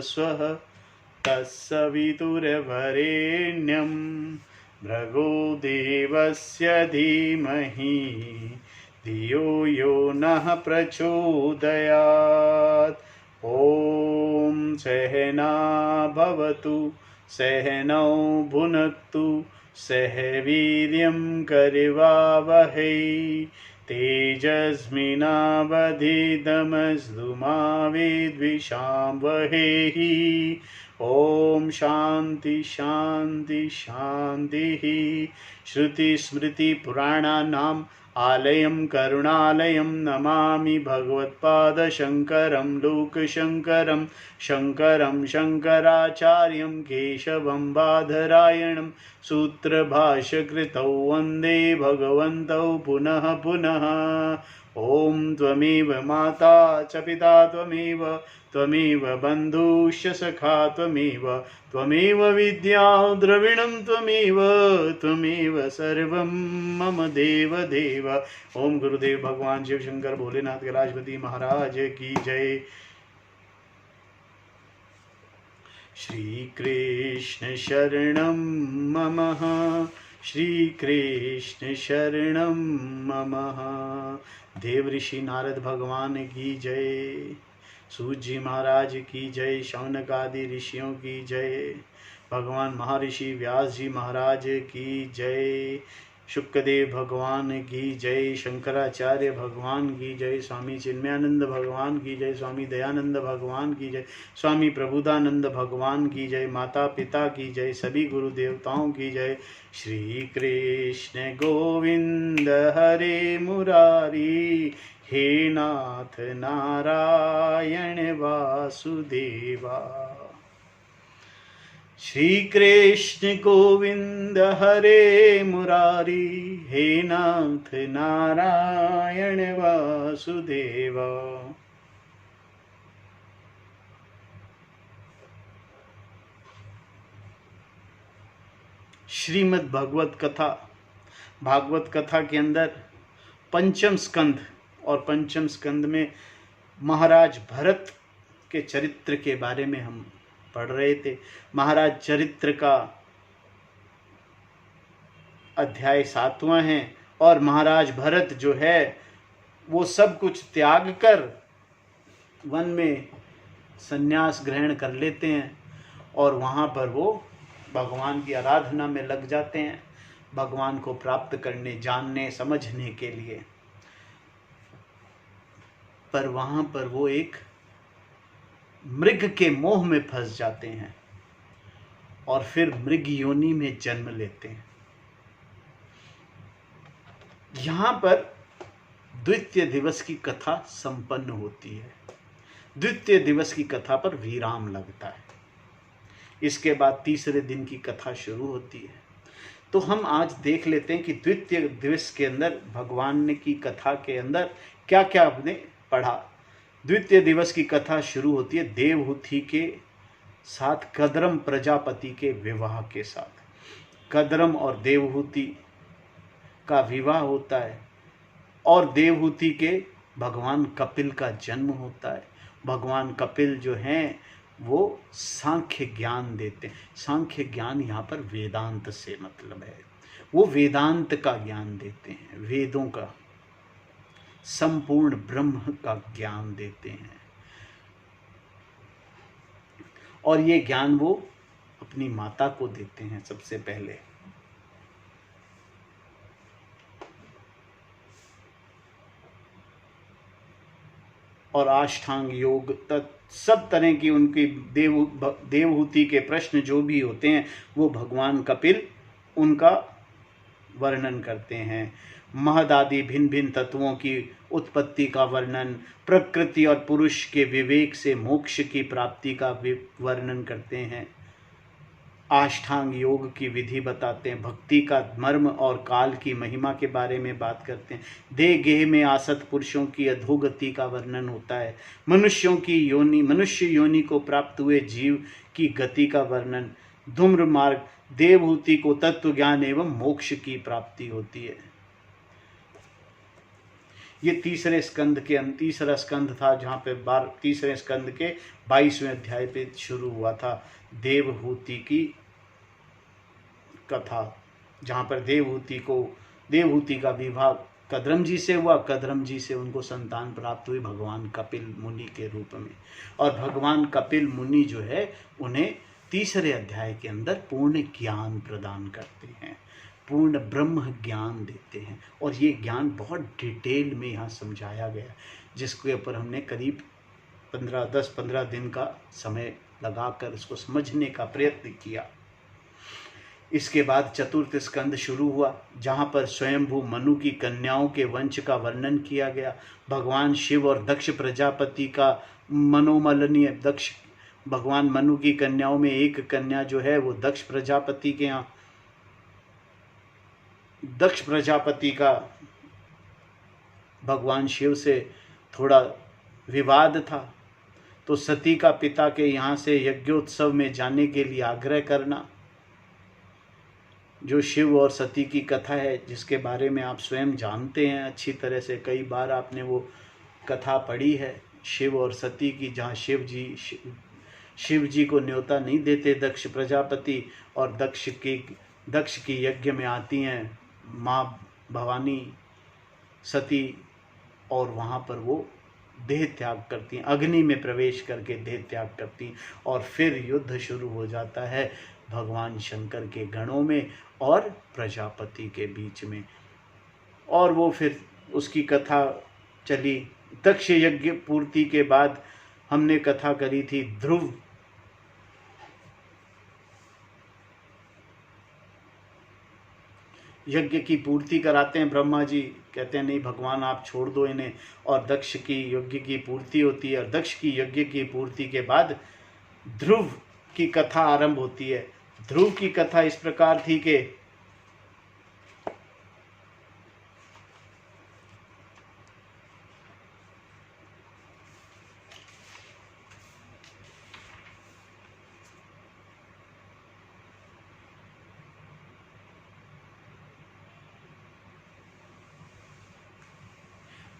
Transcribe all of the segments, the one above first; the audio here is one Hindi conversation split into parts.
स्वः तत्सवितुर्वरेण्यं भर्गो देवस्य धीमहि धियो यो नः प्रचोदयात्। ॐ सहना भवतु सहनौ भुनक्तु सह वीर्यं करवावहै तेजस्विनावधीतमस्तु मा विद्विषावहै। ॐ शान्ति शान्ति शान्तिः। श्रुतिस्मृतिपुराणानाम् आलयं करुणालयं नमामि भगवत्पादशङ्करं लोकशङ्करं शङ्करं शङ्कराचार्यं केशवं बादरायणं सूत्रभाष्यकृतौ वन्दे भगवन्तौ पुनः पुनः। ॐ त्वमेव माता च पिता त्वमेव बन्धुश्च सखा त्वमेव विद्या द्रविणं त्वमेव सर्वं मम देव देव। ओम गुरुदेव भगवान शिव शंकर भोलेनाथ कैलाशपति महाराज की जय। श्री कृष्ण शरणं ममः श्री कृष्ण शरणं ममः। देव ऋषि नारद भगवान की जय। सूत जी महाराज की जय। शौनक आदि ऋषियों की जय। भगवान महर्षि व्यास जी महाराज की जय। शुक्रदेव भगवान की जय। शंकराचार्य भगवान की जय। स्वामी चिन्मयानंद भगवान की जय। स्वामी दयानंद भगवान की जय। स्वामी प्रबुदानंद भगवान की जय। माता पिता की जय। सभी गुरु देवताओं की जय। श्री कृष्ण गोविंद हरे मुरारी हे नाथ नारायण वासुदेवा। श्री कृष्ण गोविंद हरे मुरारी हे नाथ नारायण वासुदेवा। श्रीमद् भागवत कथा के अंदर पंचम स्कंध और पंचम स्कंद में महाराज भरत के चरित्र के बारे में हम पढ़ रहे थे। महाराज चरित्र का अध्याय 7वां है और महाराज भरत जो है वो सब कुछ त्याग कर वन में संन्यास ग्रहण कर लेते हैं और वहाँ पर वो भगवान की आराधना में लग जाते हैं, भगवान को प्राप्त करने जानने समझने के लिए। पर वहाँ पर वो एक मृग के मोह में फंस जाते हैं और फिर मृग योनि में जन्म लेते हैं। यहाँ पर द्वितीय दिवस की कथा संपन्न होती है। द्वितीय दिवस की कथा पर विराम लगता है। इसके बाद तीसरे दिन की कथा शुरू होती है। तो हम आज देख लेते हैं कि द्वितीय दिवस के अंदर भगवान ने की कथा के अंदर क्या क्या हमने पढ़ा। द्वितीय दिवस की कथा शुरू होती है देवहूति के साथ कद्रम प्रजापति के विवाह के साथ। कद्रम और देवहूति का विवाह होता है और देवहूति के भगवान कपिल का जन्म होता है। भगवान कपिल जो हैं वो सांख्य ज्ञान देते हैं। सांख्य ज्ञान यहाँ पर वेदांत से मतलब है। वो वेदांत का ज्ञान देते हैं, वेदों का संपूर्ण ब्रह्म का ज्ञान देते हैं। और ये ज्ञान वो अपनी माता को देते हैं सबसे पहले। और अष्टांग योग सब तरह की उनकी देवहूति के प्रश्न जो भी होते हैं वो भगवान कपिल उनका वर्णन करते हैं। महद आदि भिन्न भिन्न तत्वों की उत्पत्ति का वर्णन, प्रकृति और पुरुष के विवेक से मोक्ष की प्राप्ति का वर्णन करते हैं। अष्टांग योग की विधि बताते हैं। भक्ति का मर्म और काल की महिमा के बारे में बात करते हैं। देह गेह में आसक्त पुरुषों की अधोगति का वर्णन होता है। मनुष्य योनि को प्राप्त हुए जीव की गति का वर्णन। धूम्र मार्ग देवहूति को तत्व ज्ञान एवं मोक्ष की प्राप्ति होती है। ये तीसरा स्कंद था, जहाँ पे तीसरे स्कंद के 22वें अध्याय पे शुरू हुआ था देवहूति की कथा, जहाँ पर देवहूति का विवाह कद्रम जी से हुआ। कद्रम जी से उनको संतान प्राप्त हुई भगवान कपिल मुनि के रूप में, और भगवान कपिल मुनि जो है उन्हें तीसरे अध्याय के अंदर पूर्ण ज्ञान प्रदान करते हैं, पूर्ण ब्रह्म ज्ञान देते हैं। और ये ज्ञान बहुत डिटेल में यहाँ समझाया गया, जिसके ऊपर हमने करीब 10-15 दिन का समय लगाकर इसको समझने का प्रयत्न किया। इसके बाद चतुर्थ स्कंद शुरू हुआ, जहाँ पर स्वयंभू मनु की कन्याओं के वंश का वर्णन किया गया। भगवान शिव और दक्ष प्रजापति का मनोमलनीय भगवान मनु की कन्याओं में एक कन्या जो है वो दक्ष प्रजापति के यहाँ, दक्ष प्रजापति का भगवान शिव से थोड़ा विवाद था, तो सती का पिता के यहाँ से यज्ञोत्सव में जाने के लिए आग्रह करना, जो शिव और सती की कथा है, जिसके बारे में आप स्वयं जानते हैं अच्छी तरह से, कई बार आपने वो कथा पढ़ी है शिव और सती की, जहाँ शिव जी को न्योता नहीं देते दक्ष प्रजापति, और दक्ष की यज्ञ में आती हैं माँ भवानी सती, और वहाँ पर वो देह त्याग करती हैं, अग्नि में प्रवेश करके देह त्याग करती हैं, और फिर युद्ध शुरू हो जाता है भगवान शंकर के गणों में और प्रजापति के बीच में। और वो फिर उसकी कथा चली। दक्ष यज्ञ पूर्ति के बाद हमने कथा करी थी ध्रुव, यज्ञ की पूर्ति कराते हैं ब्रह्मा जी, कहते हैं नहीं भगवान आप छोड़ दो इन्हें, और दक्ष की यज्ञ की पूर्ति होती है। और दक्ष की यज्ञ की पूर्ति के बाद ध्रुव की कथा आरंभ होती है। ध्रुव की कथा इस प्रकार थी कि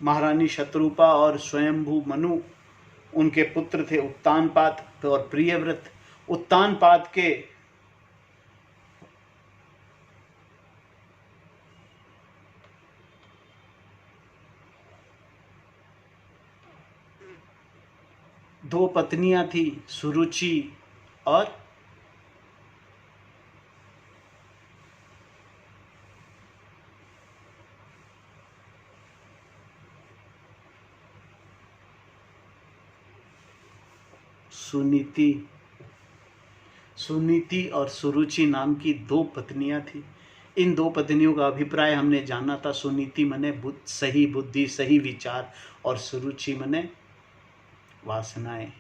महारानी शत्रुपा और स्वयंभू मनु उनके पुत्र थे उत्तानपाद और प्रियव्रत। उत्तानपाद के दो पत्नियां थी, सुरुचि और सुनीति और सुरुचि नाम की दो पत्नियां थी। इन दो पत्नियों का अभिप्राय हमने जाना था। सुनीति मने सही बुद्धि, सही विचार, और सुरुचि मने वासनाएं,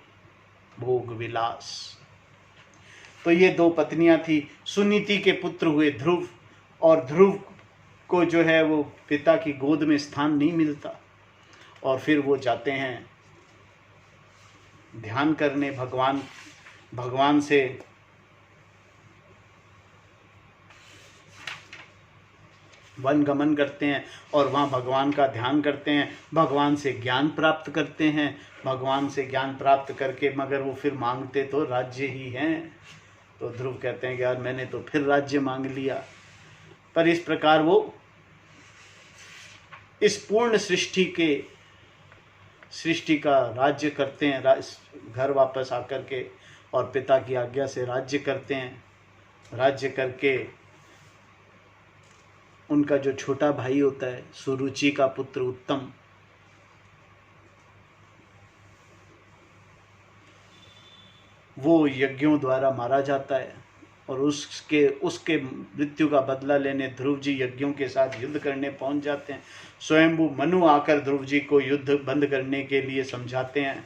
भोग विलास। तो ये दो पत्नियां थी। सुनीति के पुत्र हुए ध्रुव, और ध्रुव को जो है वो पिता की गोद में स्थान नहीं मिलता, और फिर वो जाते हैं ध्यान करने, भगवान से वन गमन करते हैं, और वहाँ भगवान का ध्यान करते हैं, भगवान से ज्ञान प्राप्त करते हैं। भगवान से ज्ञान प्राप्त करके मगर वो फिर मांगते तो राज्य ही हैं। तो ध्रुव कहते हैं कि यार मैंने तो फिर राज्य मांग लिया। पर इस प्रकार वो इस पूर्ण सृष्टि का राज्य करते हैं, घर वापस आकर के, और पिता की आज्ञा से राज्य करते हैं। राज्य करके उनका जो छोटा भाई होता है, सुरुचि का पुत्र उत्तम, वो यज्ञों द्वारा मारा जाता है, और उसके मृत्यु का बदला लेने ध्रुव जी यज्ञों के साथ युद्ध करने पहुंच जाते हैं। स्वयंभू मनु आकर ध्रुव जी को युद्ध बंद करने के लिए समझाते हैं,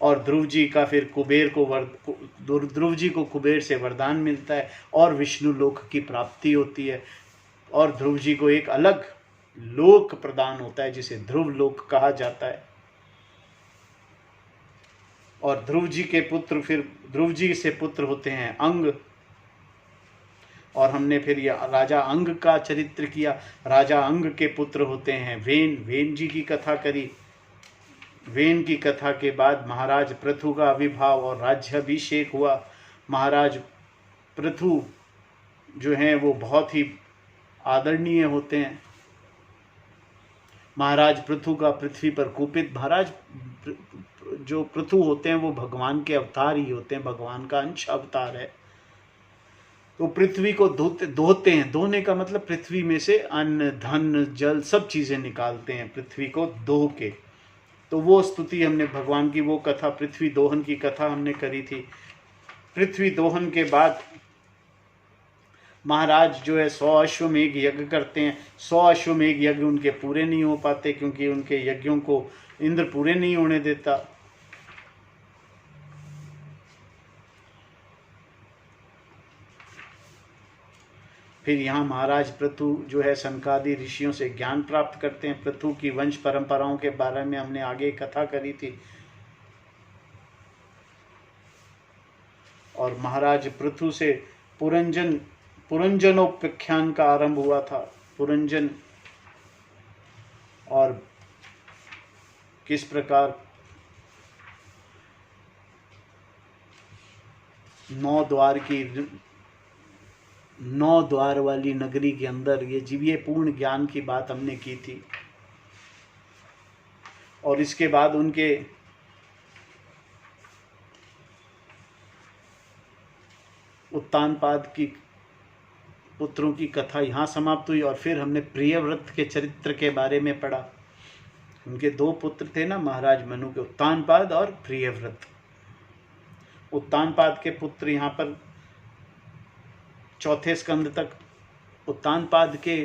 और ध्रुव जी का फिर ध्रुव जी को कुबेर से वरदान मिलता है, और विष्णु लोक की प्राप्ति होती है, और ध्रुव जी को एक अलग लोक प्रदान होता है जिसे ध्रुव लोक कहा जाता है। और ध्रुव जी से पुत्र होते हैं अंग, और हमने फिर ये राजा अंग का चरित्र किया। राजा अंग के पुत्र होते हैं वेन, वेन जी की कथा करी। वेन की कथा के बाद महाराज पृथु का आविर्भाव और राज्याभिषेक हुआ। महाराज पृथु जो हैं वो बहुत ही आदरणीय होते हैं। महाराज पृथु का पृथ्वी पर कुपित, महाराज जो पृथु होते हैं वो भगवान के अवतार ही होते हैं, भगवान का अंश अवतार है। तो पृथ्वी को धोते हैं। धोने का मतलब पृथ्वी में से अन्न धन जल सब चीजें निकालते हैं पृथ्वी को धो के। तो वो स्तुति हमने भगवान की, वो कथा पृथ्वी दोहन की कथा हमने करी थी। पृथ्वी दोहन के बाद महाराज जो है 100 अश्वमेघ यज्ञ करते हैं। 100 अश्वमेघ यज्ञ उनके पूरे नहीं हो पाते क्योंकि उनके यज्ञों को इंद्र पूरे नहीं होने देता। फिर यहाँ महाराज पृथु जो है सनकादि ऋषियों से ज्ञान प्राप्त करते हैं। पृथु की वंश परंपराओं के बारे में हमने आगे कथा करी थी। और महाराज पृथु से पुरंजनोपाख्यान का आरंभ हुआ था। पुरंजन और किस प्रकार 9 द्वार वाली नगरी के अंदर ये जीवीय पूर्ण ज्ञान की बात हमने की थी। और इसके बाद उनके उत्तानपाद की पुत्रों की कथा यहाँ समाप्त हुई। और फिर हमने प्रियव्रत के चरित्र के बारे में पढ़ा। उनके 2 पुत्र थे ना महाराज मनु के, उत्तानपाद और प्रियव्रत। उत्तानपाद के पुत्र यहाँ पर 4थे स्कंद तक उत्तानपाद के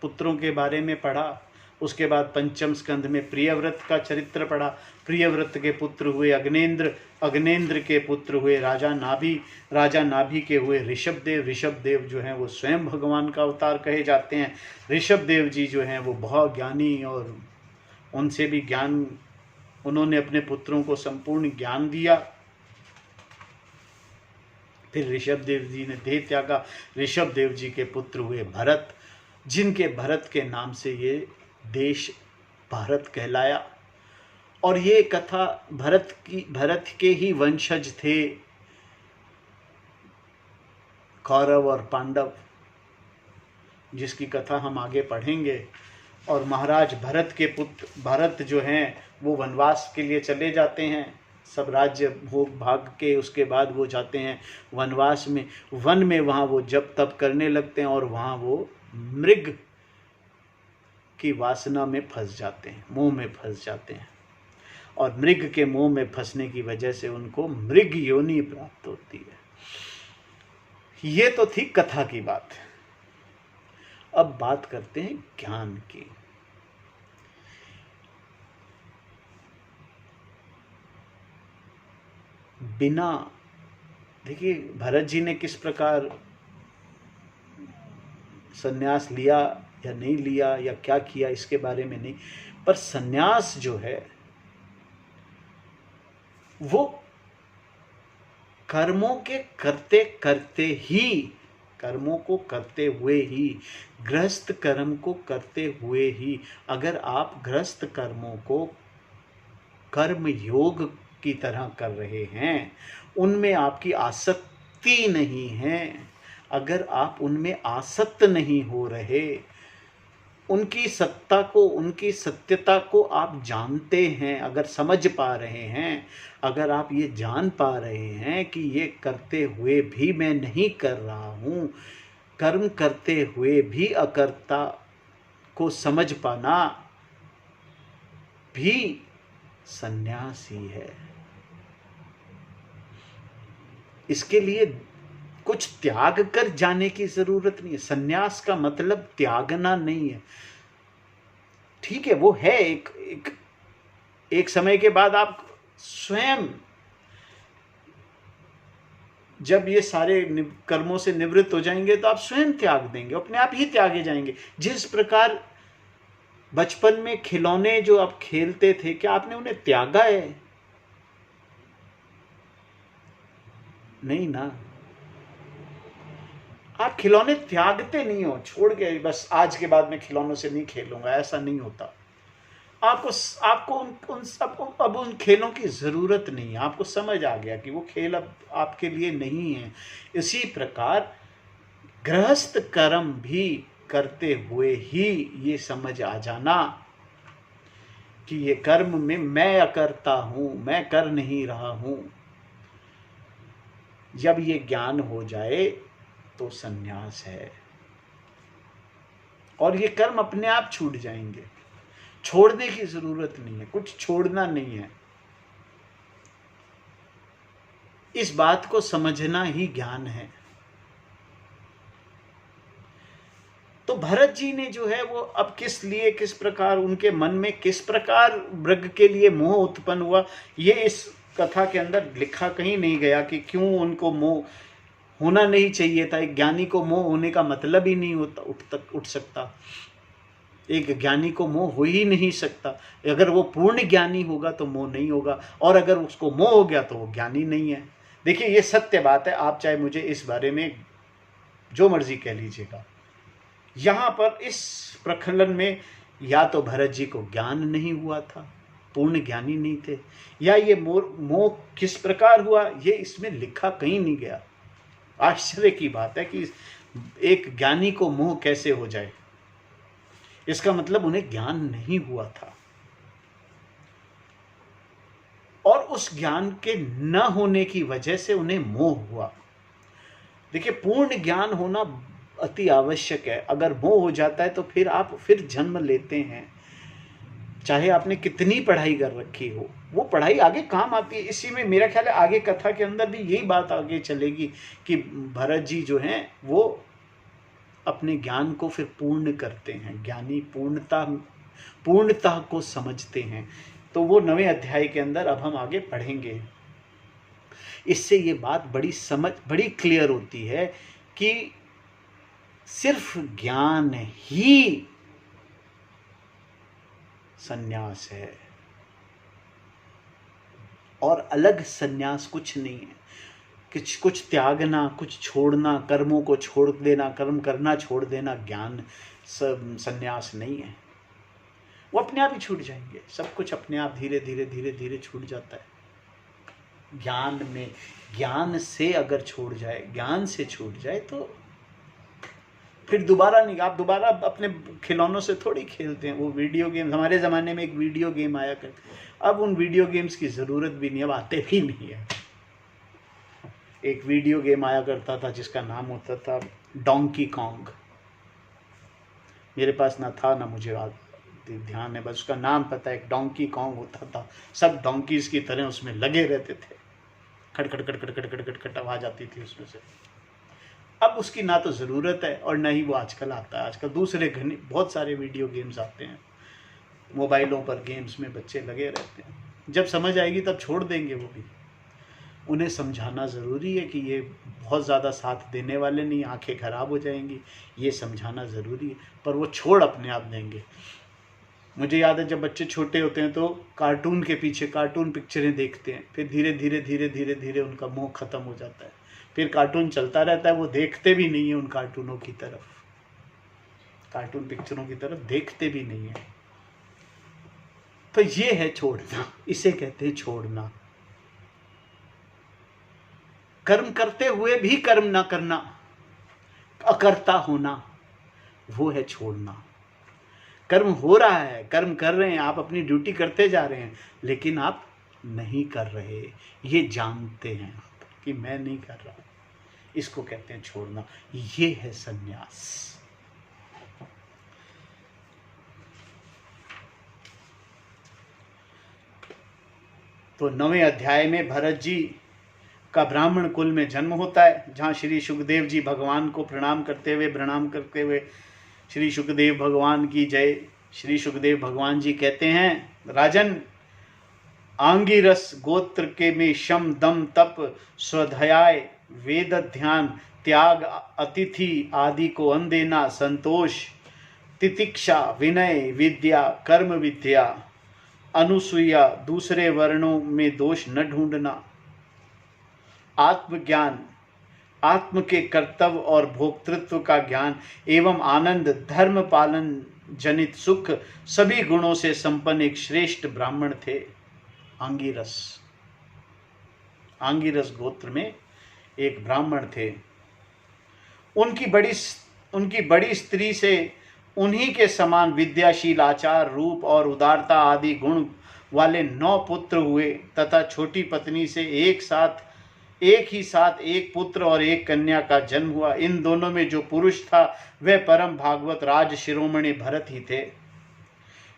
पुत्रों के बारे में पढ़ा। उसके बाद 5म स्कंद में प्रियव्रत का चरित्र पढ़ा। प्रियव्रत के पुत्र हुए अग्नेंद्र, अग्नेंद्र के पुत्र हुए राजा नाभि, राजा नाभि के हुए ऋषभदेव। ऋषभदेव जो हैं वो स्वयं भगवान का अवतार कहे जाते हैं। ऋषभदेव जी जो हैं वो बहुत ज्ञानी, और उनसे भी ज्ञान, उन्होंने अपने पुत्रों को संपूर्ण ज्ञान दिया। फिर ऋषभदेव जी ने देह त्यागा। ऋषभदेव जी के पुत्र हुए भरत, जिनके भरत के नाम से ये देश भारत कहलाया। और ये कथा भरत के ही वंशज थे कौरव और पांडव, जिसकी कथा हम आगे पढ़ेंगे। और महाराज भरत के पुत्र भरत जो हैं वो वनवास के लिए चले जाते हैं। सब राज्य भोग भाग के उसके बाद वो जाते हैं वनवास में। वन में वहाँ वो जप तप करने लगते हैं और वहाँ वो मृग की वासना में फंस जाते हैं, मोह में फंस जाते हैं। और मृग के मोह में फंसने की वजह से उनको मृग योनि प्राप्त होती है। ये तो थी कथा की बात। अब बात करते हैं ज्ञान की। बिना, देखिए भरत जी ने किस प्रकार सन्यास लिया या नहीं लिया या क्या किया इसके बारे में नहीं, पर सन्यास जो है वो कर्मों के करते करते ही, कर्मों को करते हुए ही, गृहस्थ कर्म को करते हुए ही, अगर आप गृहस्थ कर्मों को कर्म योग की तरह कर रहे हैं, उनमें आपकी आसक्ति नहीं है, अगर आप उनमें आसक्त नहीं हो रहे, उनकी सत्ता को, उनकी सत्यता को आप जानते हैं, अगर समझ पा रहे हैं, अगर आप ये जान पा रहे हैं कि ये करते हुए भी मैं नहीं कर रहा हूँ, कर्म करते हुए भी अकर्ता को समझ पाना भी संन्यास ही है। इसके लिए कुछ त्याग कर जाने की जरूरत नहीं है। संन्यास का मतलब त्यागना नहीं है। ठीक है, वो है एक समय के बाद आप स्वयं, जब ये सारे कर्मों से निवृत्त हो जाएंगे तो आप स्वयं त्याग देंगे, अपने आप ही त्यागे जाएंगे। जिस प्रकार बचपन में खिलौने जो आप खेलते थे, क्या आपने उन्हें त्यागा है? नहीं ना। आप खिलौने त्यागते नहीं हो, छोड़ के बस आज के बाद मैं खिलौनों से नहीं खेलूंगा, ऐसा नहीं होता। आपको आपको उन सबको अब उन खेलों की ज़रूरत नहीं है, आपको समझ आ गया कि वो खेल अब आपके लिए नहीं है। इसी प्रकार गृहस्थ कर्म भी करते हुए ही ये समझ आ जाना कि ये कर्म में मैं अकर्ता हूं, मैं कर नहीं रहा हूं। जब ये ज्ञान हो जाए तो संन्यास है और ये कर्म अपने आप छूट जाएंगे, छोड़ने की जरूरत नहीं है, कुछ छोड़ना नहीं है। इस बात को समझना ही ज्ञान है। तो भरत जी ने जो है वो अब किस लिए, किस प्रकार उनके मन में किस प्रकार मृग के लिए मोह उत्पन्न हुआ, ये इस कथा के अंदर लिखा कहीं नहीं गया कि क्यों उनको मोह होना नहीं चाहिए था। एक ज्ञानी को मोह होने का मतलब ही नहीं होता, उठ सकता। एक ज्ञानी को मोह हो ही नहीं सकता। अगर वो पूर्ण ज्ञानी होगा तो मोह नहीं होगा, और अगर उसको मोह हो गया तो वो ज्ञानी नहीं है। देखिए ये सत्य बात है, आप चाहे मुझे इस बारे में जो मर्जी कह लीजिएगा। यहाँ पर इस प्रकरण में या तो भरत जी को ज्ञान नहीं हुआ था, पूर्ण ज्ञानी नहीं थे, या ये मोह किस प्रकार हुआ ये इसमें लिखा कहीं नहीं गया। आश्चर्य की बात है कि एक ज्ञानी को मोह कैसे हो जाए, इसका मतलब उन्हें ज्ञान नहीं हुआ था, और उस ज्ञान के न होने की वजह से उन्हें मोह हुआ। देखिए पूर्ण ज्ञान होना अति आवश्यक है। अगर मोह हो जाता है तो फिर आप फिर जन्म लेते हैं, चाहे आपने कितनी पढ़ाई कर रखी हो, वो पढ़ाई आगे काम आती है। इसी में मेरा ख्याल है आगे कथा के अंदर भी यही बात आगे चलेगी कि भरत जी जो हैं वो अपने ज्ञान को फिर पूर्ण करते हैं। ज्ञानी पूर्णता को समझते हैं। तो वो 9वें अध्याय के अंदर अब हम आगे पढ़ेंगे। इससे ये बात बड़ी क्लियर होती है कि सिर्फ ज्ञान ही संन्यास है, और अलग संन्यास कुछ नहीं है। कुछ त्यागना, कुछ छोड़ना, कर्मों को छोड़ देना, कर्म करना छोड़ देना ज्ञान संन्यास नहीं है। वो अपने आप ही छूट जाएंगे, सब कुछ अपने आप धीरे धीरे छूट जाता है। ज्ञान से अगर छूट जाए, ज्ञान से छूट जाए तो फिर दोबारा नहीं, आप दोबारा अपने खिलौनों से थोड़ी खेलते हैं। वो वीडियो गेम, हमारे ज़माने में एक वीडियो गेम आया कर, अब उन वीडियो गेम्स की ज़रूरत भी नहीं, अब आते भी नहीं है। एक वीडियो गेम आया करता था जिसका नाम होता था डोंकी कॉन्ग। मेरे पास ना था ना मुझे ध्यान है, बस उसका नाम पता है, एक डोंकी कॉन्ग होता था। सब डोंकीज की तरह उसमें लगे रहते थे, खट खट खट खट खट खट खट खट आवाज़ आती थी उसमें से। अब उसकी ना तो ज़रूरत है और ना ही वो आजकल आता है। आजकल दूसरे बहुत सारे वीडियो गेम्स आते हैं, मोबाइलों पर गेम्स में बच्चे लगे रहते हैं। जब समझ आएगी तब छोड़ देंगे वो भी। उन्हें समझाना ज़रूरी है कि ये बहुत ज़्यादा साथ देने वाले नहीं, आंखें खराब हो जाएंगी, ये समझाना ज़रूरी है। पर वो छोड़ अपने आप देंगे। मुझे याद है जब बच्चे छोटे होते हैं तो कार्टून के पीछे कार्टून पिक्चरें देखते हैं, फिर धीरे धीरे उनका मोह ख़त्म हो जाता है। फिर कार्टून चलता रहता है, वो देखते भी नहीं है उन कार्टूनों की तरफ, कार्टून पिक्चरों की तरफ देखते भी नहीं है। तो ये है छोड़ना, इसे कहते हैं छोड़ना। कर्म करते हुए भी कर्म ना करना, अकर्ता होना, वो है छोड़ना। कर्म हो रहा है, कर्म कर रहे हैं, आप अपनी ड्यूटी करते जा रहे हैं, लेकिन आप नहीं कर रहे, ये जानते हैं आप कि मैं नहीं कर रहा, इसको कहते हैं छोड़ना। ये है संन्यास। तो 9वें अध्याय में भरत जी का ब्राह्मण कुल में जन्म होता है, जहाँ श्री सुखदेव जी भगवान को प्रणाम करते हुए श्री सुखदेव भगवान की जय। श्री सुखदेव भगवान जी कहते हैं, राजन, आंगिरस गोत्र के में शम दम तप स्वाध्याय वेद ध्यान त्याग अतिथि आदि को अन्न देना, संतोष तितिक्षा विनय विद्या कर्म विद्या अनुसूया दूसरे वर्णों में दोष न ढूंढना, आत्मज्ञान आत्म के कर्तव्य और भोक्तृत्व का ज्ञान एवं आनंद, धर्म पालन जनित सुख, सभी गुणों से संपन्न एक श्रेष्ठ ब्राह्मण थे आंगिरस। आंगिरस गोत्र में एक ब्राह्मण थे। उनकी बड़ी स्त्री से उन्हीं के समान विद्याशील, आचार, रूप और उदारता आदि गुण वाले 9 पुत्र हुए तथा छोटी पत्नी से एक ही साथ एक पुत्र और एक कन्या का जन्म हुआ। इन दोनों में जो पुरुष था वह परम भागवत राज शिरोमणि भरत ही थे।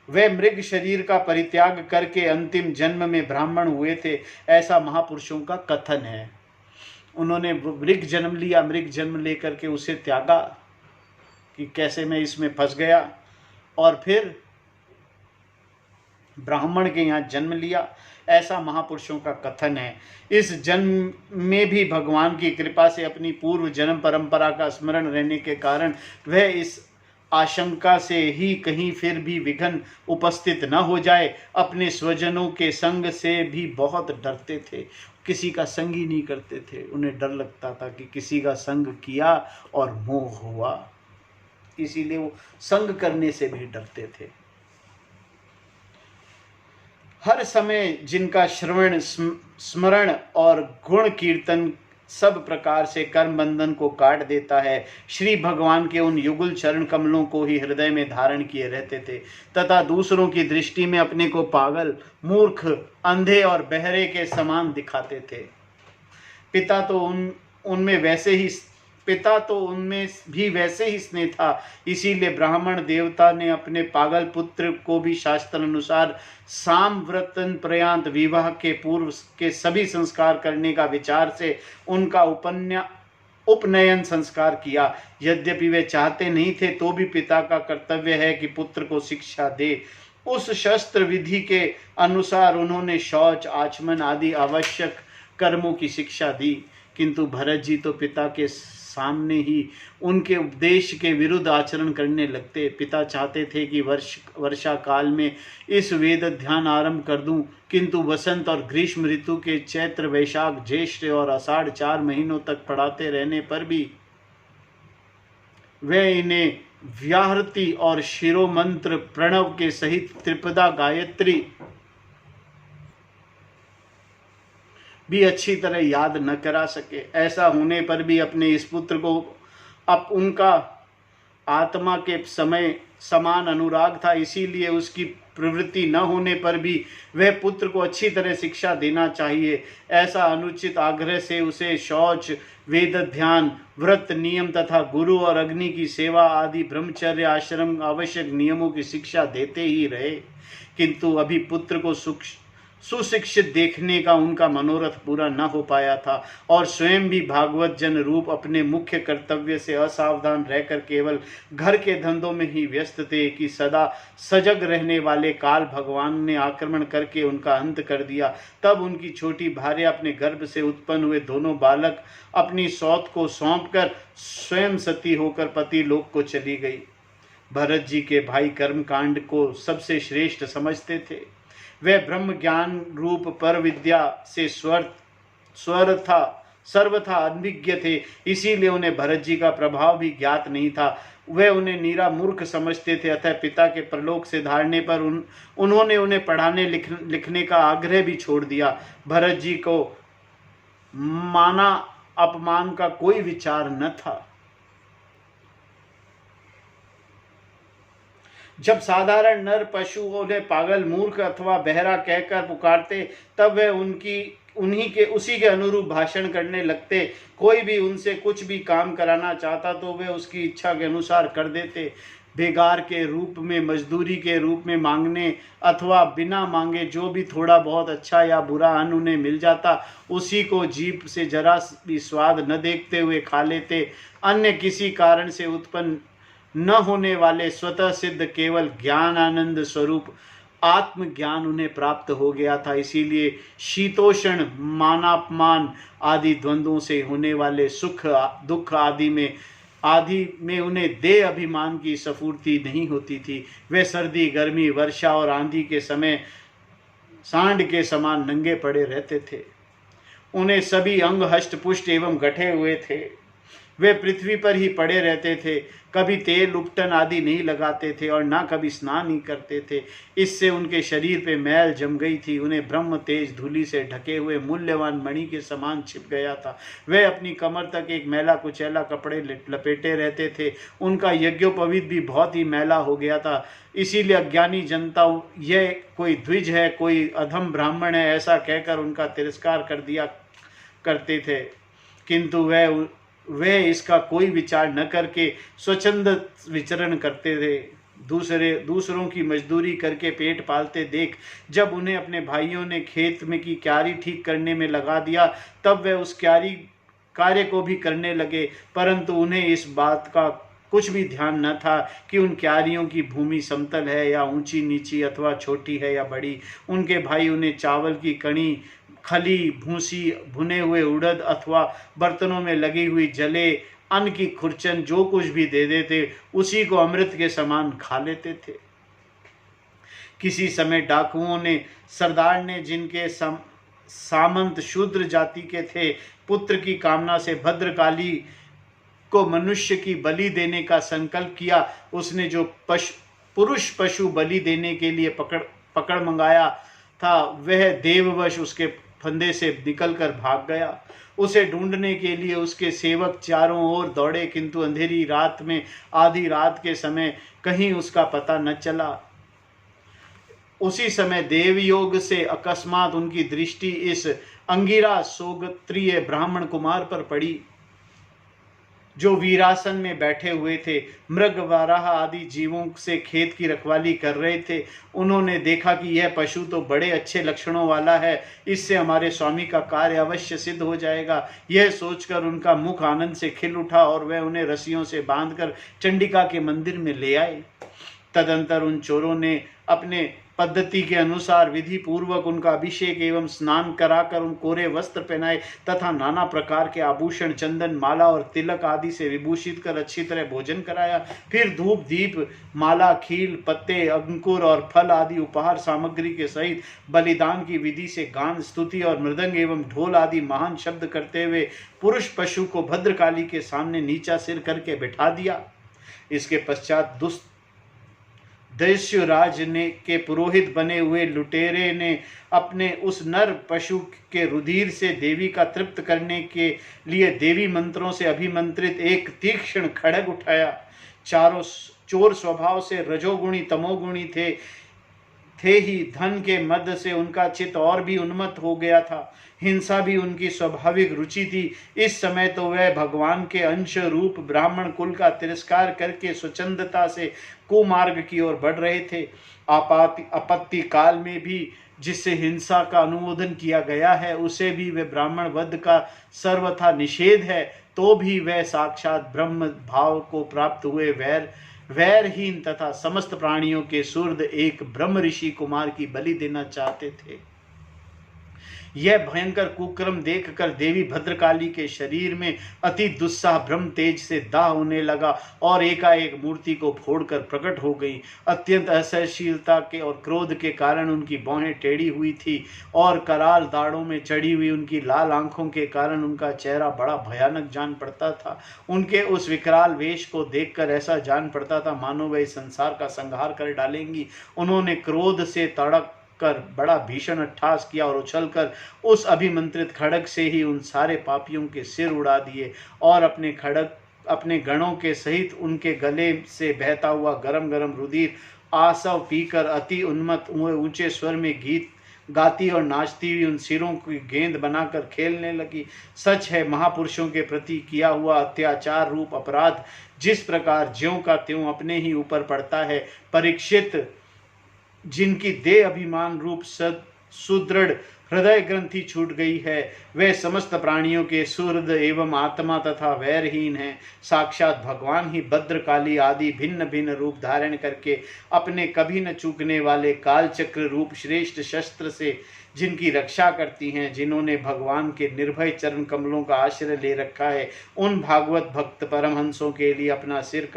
वे मृग शरीर का परित्याग करके अंतिम जन्म में ब्राह्मण हुए थे, ऐसा महापुरुषों का कथन है। उन्होंने मृग जन्म लिया, मृग जन्म लेकर के उसे त्यागा कि कैसे मैं इसमें फंस गया, और फिर ब्राह्मण के यहाँ जन्म लिया, ऐसा महापुरुषों का कथन है। इस जन्म में भी भगवान की कृपा से अपनी पूर्व जन्म परंपरा का स्मरण रहने के कारण वह इस आशंका से ही कहीं फिर भी विघ्न उपस्थित न हो जाए, अपने स्वजनों के संग से भी बहुत डरते थे। किसी का संग ही नहीं करते थे, उन्हें डर लगता था कि किसी का संग किया और मोह हुआ, इसीलिए वो संग करने से भी डरते थे। हर समय जिनका श्रवण, स्मरण और गुण कीर्तन सब प्रकार से कर्म बंधन को काट देता है, श्री भगवान के उन युगल चरण कमलों को ही हृदय में धारण किए रहते थे तथा दूसरों की दृष्टि में अपने को पागल, मूर्ख, अंधे और बहरे के समान दिखाते थे। पिता तो उनमें भी वैसे ही स्नेह था, इसीलिए ब्राह्मण देवता ने अपने पागल पुत्र को भी शास्त्र अनुसार साम व्रतन पर्यंत विवाह के पूर्व के सभी संस्कार करने का विचार से उनका उपनयन संस्कार किया। यद्यपि वे चाहते नहीं थे तो भी पिता का कर्तव्य है कि पुत्र को शिक्षा दे। उस शस्त्र विधि के अनुसार उन्होंने शौच, आचमन आदि आवश्यक कर्मों की शिक्षा दी, किंतु भरत जी तो पिता के सामने ही उनके उपदेश के विरुद्ध आचरण करने लगते। पिता चाहते थे कि वर्षा काल में इस वेद ध्यान आरंभ कर दूं, किंतु वसंत और ग्रीष्म ऋतु के चैत्र, वैशाख, ज्येष्ठ और आषाढ़ 4 महीनों तक पढ़ाते रहने पर भी वे इन्हें व्याहृति और शिरोमंत्र प्रणव के सहित त्रिपदा गायत्री भी अच्छी तरह याद न करा सके। ऐसा होने पर भी अपने इस पुत्र को अब उनका आत्मा के समय समान अनुराग था, इसीलिए उसकी प्रवृत्ति न होने पर भी वह पुत्र को अच्छी तरह शिक्षा देना चाहिए। ऐसा अनुचित आग्रह से उसे शौच, वेद ध्यान, व्रत नियम तथा गुरु और अग्नि की सेवा आदि ब्रह्मचर्य आश्रम आवश्यक नियमों की शिक्षा देते ही रहे, किंतु अभी पुत्र को सुशिक्षित देखने का उनका मनोरथ पूरा न हो पाया था और स्वयं भी भागवत जन रूप अपने मुख्य कर्तव्य से असावधान रहकर केवल घर के धंधों में ही व्यस्त थे कि सदा सजग रहने वाले काल भगवान ने आक्रमण करके उनका अंत कर दिया। तब उनकी छोटी भार्या अपने गर्भ से उत्पन्न हुए दोनों बालक अपनी सौत को सौंपकर स्वयं सती होकर पति लोक को चली गई। भरत जी के भाई कर्मकांड को सबसे श्रेष्ठ समझते थे। वे ब्रह्म ज्ञान रूप पर विद्या से सर्वथा अनभिज्ञ थे, इसीलिए उन्हें भरत जी का प्रभाव भी ज्ञात नहीं था। वे उन्हें नीरा मूर्ख समझते थे। अतः पिता के परलोक से धारने पर उन्होंने उन्हें पढ़ाने लिखने का आग्रह भी छोड़ दिया। भरत जी को माना अपमान का कोई विचार न था। जब साधारण नर पशु उन्हें पागल, मूर्ख अथवा बहरा कहकर पुकारते तब वे उसी के अनुरूप भाषण करने लगते। कोई भी उनसे कुछ भी काम कराना चाहता तो वे उसकी इच्छा के अनुसार कर देते। बेगार के रूप में, मजदूरी के रूप में मांगने अथवा बिना मांगे जो भी थोड़ा बहुत अच्छा या बुरा अन्न उन्हें मिल जाता उसी को जीभ से जरा भी स्वाद न देखते हुए खा लेते। अन्य किसी कारण से उत्पन्न न होने वाले स्वतः सिद्ध केवल ज्ञान आनंद स्वरूप आत्मज्ञान उन्हें प्राप्त हो गया था। इसीलिए शीतोषण, मानापमान आदि द्वंद्वों से होने वाले सुख दुख आदि में उन्हें देह अभिमान की स्फूर्ति नहीं होती थी। वे सर्दी, गर्मी, वर्षा और आंधी के समय सांड के समान नंगे पड़े रहते थे। उन्हें सभी अंग हष्ट पुष्ट एवं गठे हुए थे। वे पृथ्वी पर ही पड़े रहते थे, कभी तेल उपटन आदि नहीं लगाते थे और ना कभी स्नान ही करते थे। इससे उनके शरीर पे मैल जम गई थी। उन्हें ब्रह्म तेज धूलि से ढके हुए मूल्यवान मणि के समान छिप गया था। वे अपनी कमर तक एक मैला कुचैला कपड़े लपेटे रहते थे। उनका यज्ञोपवीत भी बहुत ही मैला हो गया था। इसीलिए अज्ञानी जनता यह कोई द्विज है, कोई अधम ब्राह्मण है, ऐसा कहकर उनका तिरस्कार कर दिया करते थे। किंतु वे इसका कोई विचार न करके स्वच्छंद विचरण करते थे। दूसरों की मजदूरी करके पेट पालते देख जब उन्हें अपने भाइयों ने खेत में की क्यारी ठीक करने में लगा दिया, तब वे उस क्यारी कार्य को भी करने लगे। परंतु उन्हें इस बात का कुछ भी ध्यान न था कि उन क्यारियों की भूमि समतल है या ऊंची नीची, अथवा छोटी है या बड़ी। उनके भाई उन्हें चावल की कणी, खली, भूसी, भुने हुए उड़द अथवा बर्तनों में लगी हुई जले अन्न की खुरचन जो कुछ भी दे देते, उसी को अमृत के समान खा लेते थे। किसी समय डाकुओं ने, सरदार ने, जिनके सामंत शूद्र जाति के थे, पुत्र की कामना से भद्रकाली को मनुष्य की बलि देने का संकल्प किया। उसने जो पुरुष पशु बलि देने के लिए पकड़ मंगाया था, वह देववश उसके फंदे से निकलकर भाग गया। उसे ढूंढने के लिए उसके सेवक चारों ओर दौड़े, किंतु अंधेरी रात में, आधी रात के समय कहीं उसका पता न चला। उसी समय देवयोग से अकस्मात उनकी दृष्टि इस अंगिरा सोगत्रीय ब्राह्मण कुमार पर पड़ी, जो वीरासन में बैठे हुए थे। मृग, वाराह आदि जीवों से खेत की रखवाली कर रहे थे। उन्होंने देखा कि यह पशु तो बड़े अच्छे लक्षणों वाला है, इससे हमारे स्वामी का कार्य अवश्य सिद्ध हो जाएगा। यह सोचकर उनका मुख आनंद से खिल उठा और वह उन्हें रस्सियों से बांधकर चंडिका के मंदिर में ले आए। तदंतर उन चोरों ने अपने पद्धति के अनुसार विधि पूर्वक उनका अभिषेक एवं स्नान कराकर उन कोरे वस्त्र पहनाए तथा नाना प्रकार के आभूषण, चंदन, माला और तिलक आदि से विभूषित कर अच्छी तरह भोजन कराया। फिर धूप, दीप, माला, खील, पत्ते, अंकुर और फल आदि उपहार सामग्री के सहित बलिदान की विधि से गान, स्तुति और मृदंग एवं ढोल आदि महान शब्द करते हुए पुरुष पशु को भद्रकाली के सामने नीचा सिर करके बैठा दिया। इसके पश्चात दैत्युराज ने के पुरोहित बने हुए लुटेरे ने अपने उस नर पशु के रुधिर से देवी का तृप्त करने के लिए देवी मंत्रों से अभिमंत्रित एक तीक्ष्ण खड्ग उठाया। चारों चोर स्वभाव से रजोगुणी तमोगुणी थे ही धन के मद से उनका चित्त और भी उन्मत्त हो गया था। हिंसा भी उनकी स्वाभाविक रुचि थी। इस समय तो वह भगवान के अंश रूप ब्राह्मण कुल का तिरस्कार करके स्वच्छंदता से कुमार्ग की ओर बढ़ रहे थे। आपत्ति काल में भी जिससे हिंसा का अनुमोदन किया गया है, उसे भी वे ब्राह्मण वध का सर्वथा निषेध है, तो भी वह साक्षात ब्रह्म भाव को प्राप्त हुए वैरहीन तथा समस्त प्राणियों के सूर्द एक ब्रह्म ऋषि कुमार की बलि देना चाहते थे। यह भयंकर कुक्रम देखकर देवी भद्रकाली के शरीर में अति दुस्साह ब्रह्म तेज से दाह होने लगा और एकाएक मूर्ति को फोड़कर प्रकट हो गई। अत्यंत असहनशीलता के और क्रोध के कारण उनकी भौहें टेढ़ी हुई थी और कराल दाढ़ों में चढ़ी हुई उनकी लाल आंखों के कारण उनका चेहरा बड़ा भयानक जान पड़ता था। उनके उस विकराल वेश को देखकर ऐसा जान पड़ता था मानो वह संसार का संहार कर डालेंगी। उन्होंने क्रोध से तड़क कर बड़ा भीषण अट्टहास किया और उछलकर उस अभिमंत्रित खड्ग से ही उन सारे पापियों के सिर उड़ा दिए और अपने गणों के सहित उनके गले से बहता हुआ गरम गरम रुधिर आसव पीकर अति उन्मत्त हुए ऊंचे स्वर में गीत गाती और नाचती हुई उन सिरों की गेंद बनाकर खेलने लगी। सच है, महापुरुषों के प्रति किया हुआ अत्याचार रूप अपराध जिस प्रकार ज्यों का त्यों अपने ही ऊपर पड़ता है। परीक्षित, जिनकी देह अभिमान रूप सुदृढ़ हृदय ग्रंथि छूट गई है, वे समस्त प्राणियों के सुहृद एवं आत्मा तथा वैरहीन हैं। साक्षात भगवान ही भद्रकाली आदि भिन्न भिन्न रूप धारण करके अपने कभी न चूकने वाले कालचक्र रूप श्रेष्ठ शस्त्र से जिनकी रक्षा करती हैं, जिन्होंने भगवान के निर्भय चरण कमलों का आश्रय ले रखा है, उन भागवत भक्त परमहंसों के लिए अपना सिर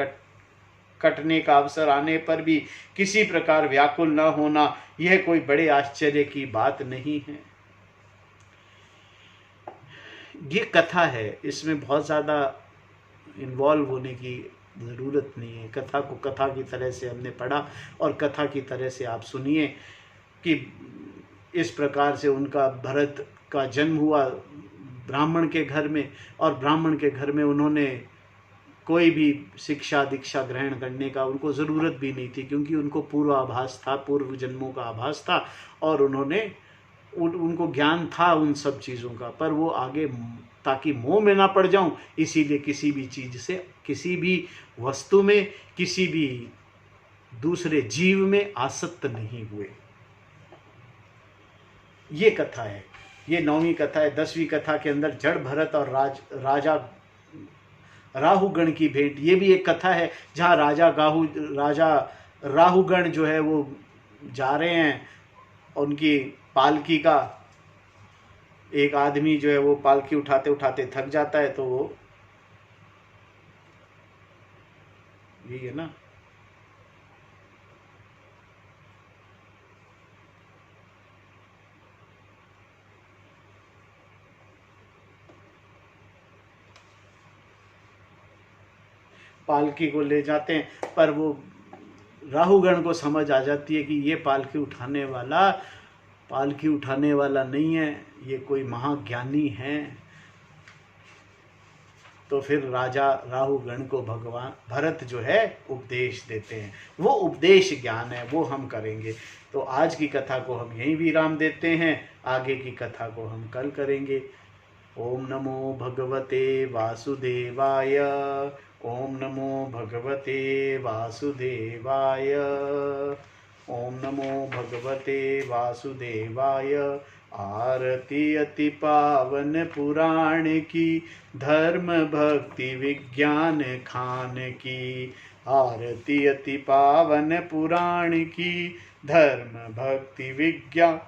कटने का अवसर आने पर भी किसी प्रकार व्याकुल न होना, यह कोई बड़े आश्चर्य की बात नहीं है। ये कथा है, इसमें बहुत ज़्यादा इन्वॉल्व होने की ज़रूरत नहीं है। कथा को कथा की तरह से हमने पढ़ा और कथा की तरह से आप सुनिए कि इस प्रकार से उनका भरत का जन्म हुआ ब्राह्मण के घर में, और ब्राह्मण के घर में उन्होंने कोई भी शिक्षा दीक्षा ग्रहण करने का उनको ज़रूरत भी नहीं थी, क्योंकि उनको पूर्वाभास था, पूर्व जन्मों का आभास था, और उनको ज्ञान था उन सब चीज़ों का। पर वो आगे ताकि मोह में ना पड़ जाऊं, इसीलिए किसी भी चीज़ से, किसी भी वस्तु में, किसी भी दूसरे जीव में आसक्त नहीं हुए। ये कथा है, ये 9वीं कथा है। 10वीं कथा के अंदर जड़ भरत और राजा राहुगण की भेंट, ये भी एक कथा है, जहाँ राजा राहुगण जो है वो जा रहे हैं, उनकी पालकी का, एक आदमी जो है वो पालकी उठाते उठाते थक जाता है, तो वो यही है ना, पालकी को ले जाते हैं, पर वो राहुगण को समझ आ जाती है कि ये पालकी उठाने वाला नहीं है, ये कोई महाज्ञानी है। तो फिर राजा राहुगण को भगवान भरत जो है उपदेश देते हैं, वो उपदेश ज्ञान है, वो हम करेंगे। तो आज की कथा को हम यहीं विराम देते हैं, आगे की कथा को हम कल करेंगे। ओम नमो भगवते वासुदेवाय। ओम नमो भगवते वासुदेवाय। ओम नमो भगवते वासुदेवाय। आरती अति पावन पुराण की, धर्म भक्ति विज्ञान खान की। आरती अति पावन पुराण की, धर्म भक्ति विज्ञान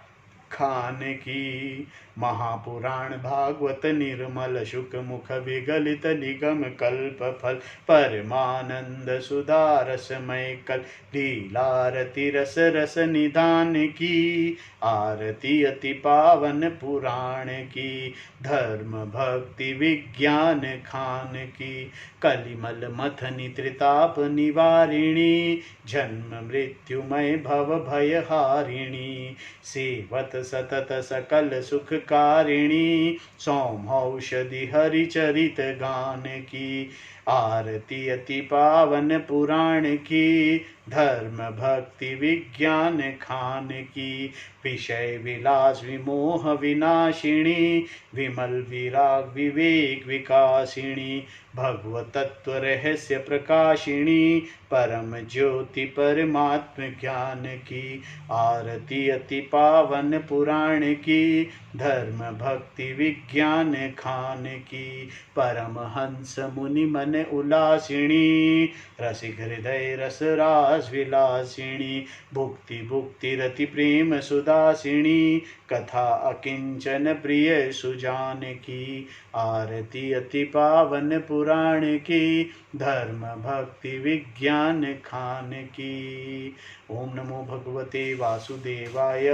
खान की। महापुराण भागवत निर्मल शुक मुख विगलित निगम कल्प फल, परमानंद सुधारसमय कल लीलारति रस रस निधान की। आरती अति पावन पुराण की, धर्म भक्ति विज्ञान खान की। कलिमल मथनि त्रिताप निवारिणी, जन्म मृत्युमय भव भय हारिणी। सेवत सतत सकल सुख कारिणी, सौमौषधि हरिचरित गान की। आरती अति पावन पुराण की, धर्म भक्ति विज्ञान खान की। विषय विलास विमोह विनाशिनी, विमल विराग विवेक विकासिनी। भगवत तत्व रहस्य प्रकाशिनी, परम ज्योति परमात्म ज्ञान की। आरती अति पावन पुराण की, धर्म भक्ति विज्ञान खान की। परमहंस मुनि मन उल्लासिनी, रसिक हृदय रस रास विलासिनी। भुक्ति भुक्ति रति प्रेम सुदासिनी, कथा अकिंचन प्रिय सुजान की। आरती अति पावन पुराण की, धर्म भक्ति विज्ञान खान की। ओम नमो भगवते वासुदेवाय।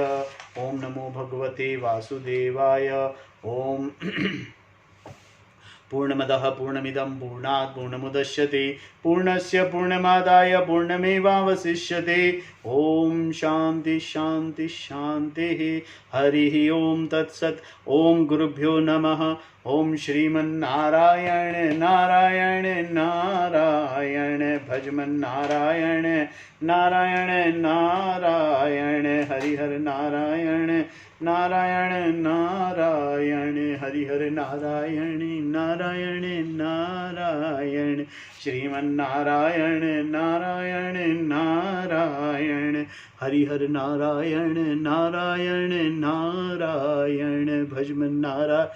ओम नमो भगवते वासुदेवाय। ओम पूर्णमदः पूर्णमिदं पूर्णात् पूर्णमुदच्यते, पूर्णस्य पूर्णमादाय पूर्णमेवावशिष्यते। ओम शांति शांति शांतिः। हरिः ओम तत्सत्। ओम गुरुभ्यो नमः। ओम श्रीमन्नारायण नारायण नारायण, भजमन्नारायण नारायण नारायण, हरिहर नारायण नारायण नारायण, हरिहर नारायण नारायण नारायण। श्रीमन्नारायण नारायण नारायण, हरिहर नारायण नारायण नारायण, भजमन्नारायण।